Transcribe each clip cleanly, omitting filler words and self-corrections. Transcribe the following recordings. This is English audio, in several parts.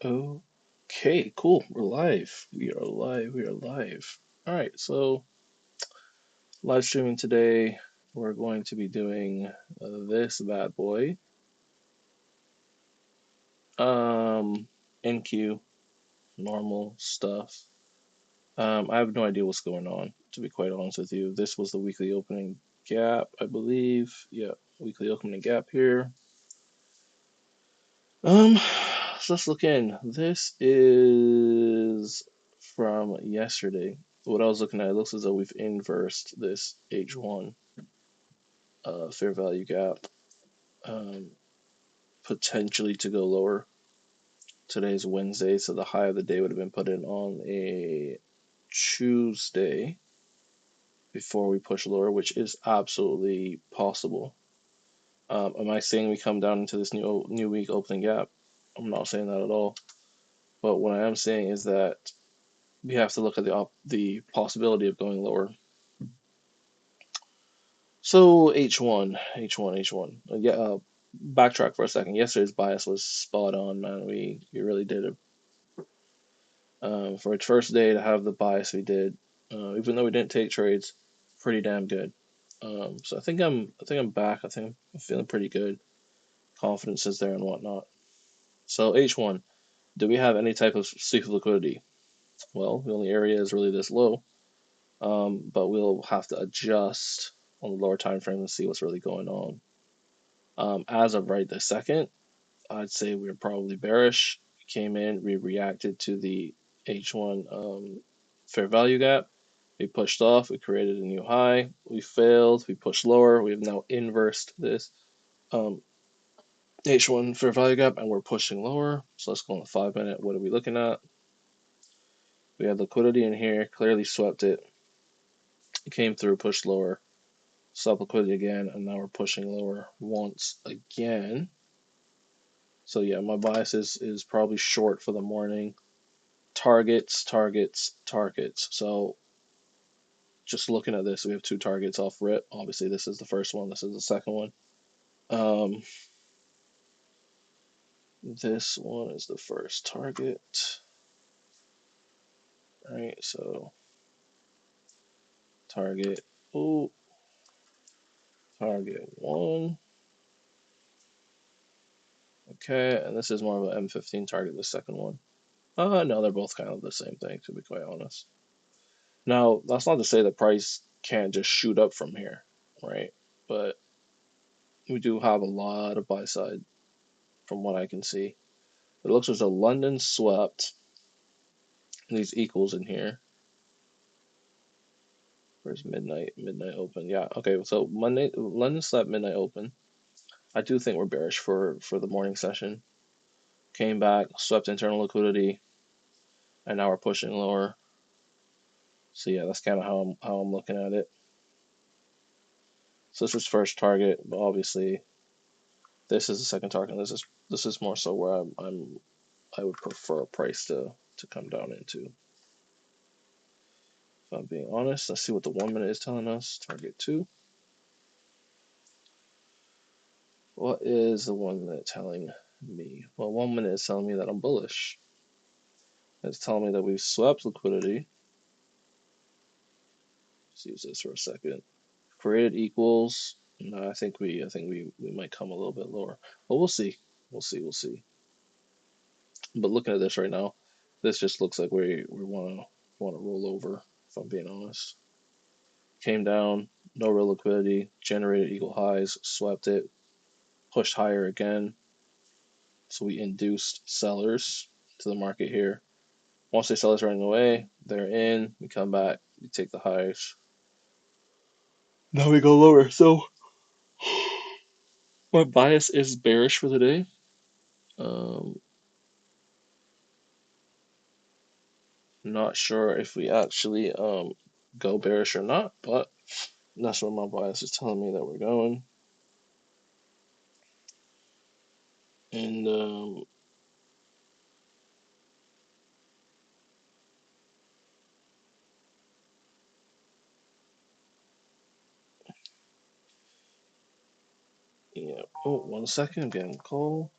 Okay, cool. We're live. We are live. We are live. All right, so live streaming today. We're going to be doing this bad boy. Um, NQ, normal stuff. I have no idea what's going on, to be quite honest with you. This was the weekly opening gap, I believe. Yeah, weekly opening gap here. So let's look in. This is from yesterday. What I was looking at, it looks as though we've inversed this H1 fair value gap, um, potentially to go lower. Today's Wednesday, so the high of the day would have been put in on a Tuesday before we push lower, which is absolutely possible. Am I saying we come down into this new week opening gap? I'm not saying that at all. But what I am saying is that we have to look at the possibility of going lower. So H1. Yeah, backtrack for a second. Yesterday's bias was spot on, man. We really did it. For its first day to have the bias we did, even though we didn't take trades, pretty damn good. So I think I'm back. I think I'm feeling pretty good. Confidence is there and whatnot. So H1, do we have any type of sweep of liquidity? Well, the only area is really this low. But we'll have to adjust on the lower time frame and see what's really going on. As of right this second, I'd say we're probably bearish. We came in, we reacted to the H1 fair value gap. We pushed off, we created a new high, we failed, we pushed lower, we've now inversed this um, H1 fair value gap and we're pushing lower. So let's go on the 5 minute. What are we looking at? We had liquidity in here, clearly swept it. It came through, pushed lower, sub liquidity again, and now we're pushing lower once again. So yeah, my bias is probably short for the morning. Targets, targets, targets. So just looking at this, we have two targets off rip. Obviously, this is the first one. This is the second one. Um, this one is the first target. All right, so target. Oh, target one. Okay, and this is more of an M15 target. The second one. No, they're both kind of the same thing, to be quite honest. Now, that's not to say the price can't just shoot up from here, right? But we do have a lot of buy side from what I can see. It looks as though London swept these equals in here. Where's midnight? Midnight open. Yeah, okay. So Monday, London slept midnight open. I do think we're bearish for the morning session. Came back, swept internal liquidity, and now we're pushing lower. So yeah, that's kind of how I'm looking at it. So this was first target, but obviously this is the second target. This is more so where I would prefer a price to come down into. If I'm being honest, let's see what the 1 minute is telling us. Target two. What is the 1 minute telling me? Well, 1 minute is telling me that I'm bullish. It's telling me that we've swept liquidity. Let's use this for a second. Created equals. No, I think we might come a little bit lower. But we'll see. We'll see. But looking at this right now, this just looks like we wanna roll over, if I'm being honest. Came down, no real liquidity, generated equal highs, swept it, pushed higher again. So we induced sellers to the market here. Once they sell us running away, they're in. We come back, we take the highs. Now we go lower. So my bias is bearish for the day. Um, Not sure if we actually go bearish or not, but that's what my bias is telling me that we're going. And yeah. Oh, 1 second. I'm getting a call.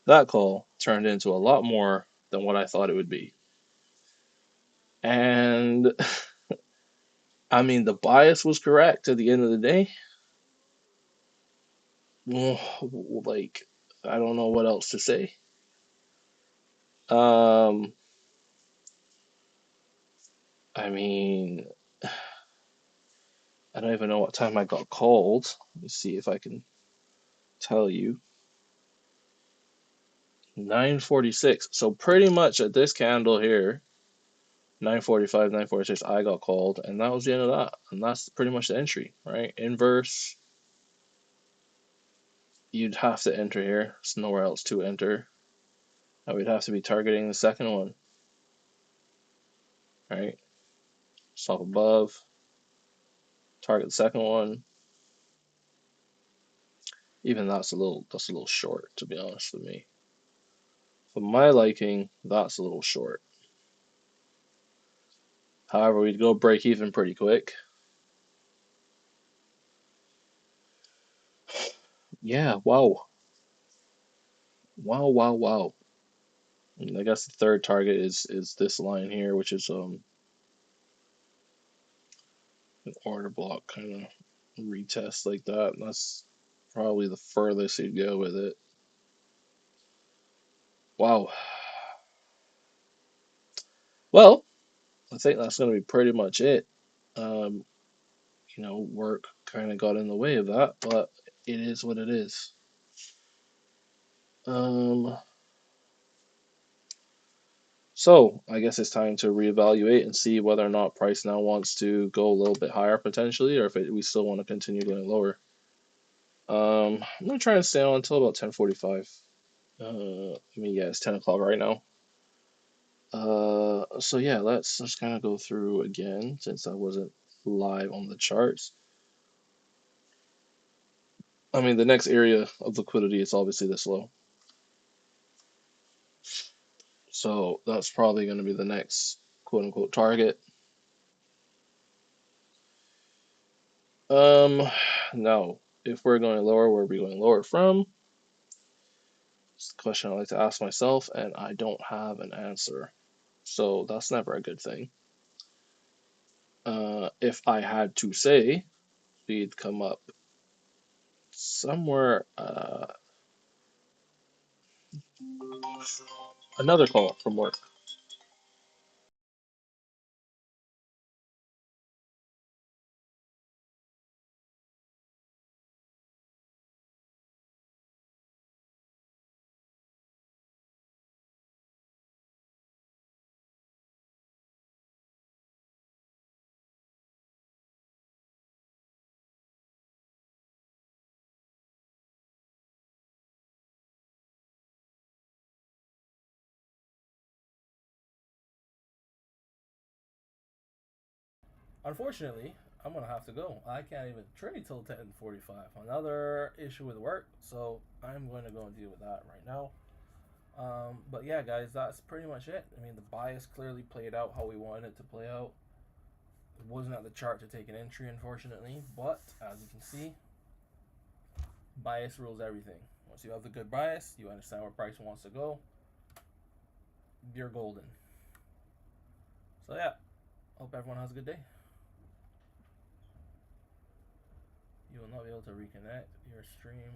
That call turned into a lot more than what I thought it would be. And I mean, the bias was correct at the end of the day. Like, I don't know what else to say. Um, I mean, I don't even know what time I got called. Let me see if I can tell you. 9:46. So pretty much at this candle here, 9:45, 9:46, I got called, and that was the end of that. And that's pretty much the entry, right? Inverse, you'd have to enter here. There's nowhere else to enter. And we'd have to be targeting the second one, right? Stop above, target the second one. Even that's a little short, to be honest with me. For my liking, that's a little short. However, we'd go break even pretty quick. Yeah, wow. Wow, wow, wow. And I guess the third target is this line here, which is an order block kind of retest like that. And that's probably the furthest you'd go with it. Wow. Well, I think that's going to be pretty much it. Um, work kind of got in the way of that, but it is what it is. Um, so I guess it's time to reevaluate and see whether or not price now wants to go a little bit higher potentially, or if we still want to continue going lower. I'm gonna try and stay on until about 10:45. Yeah, it's 10 o'clock right now. So yeah, let's just kind of go through again since I wasn't live on the charts. I mean, the next area of liquidity is obviously this low. So that's probably going to be the next quote unquote target. Um, Now, if we're going lower, where are we going lower from? It's the question I like to ask myself, and I don't have an answer. So that's never a good thing. If I had to say, we'd come up somewhere. Another call from work. Unfortunately, I'm gonna have to go. I can't even trade till 10:45. Another issue with work, so I'm going to go and deal with that right now. But yeah, guys, that's pretty much it. I mean, the bias clearly played out how we wanted it to play out. It wasn't at the chart to take an entry, unfortunately, but as you can see, bias rules everything. Once you have the good bias, you understand where price wants to go, you're golden. So yeah, hope everyone has a good day. You will not be able to reconnect your stream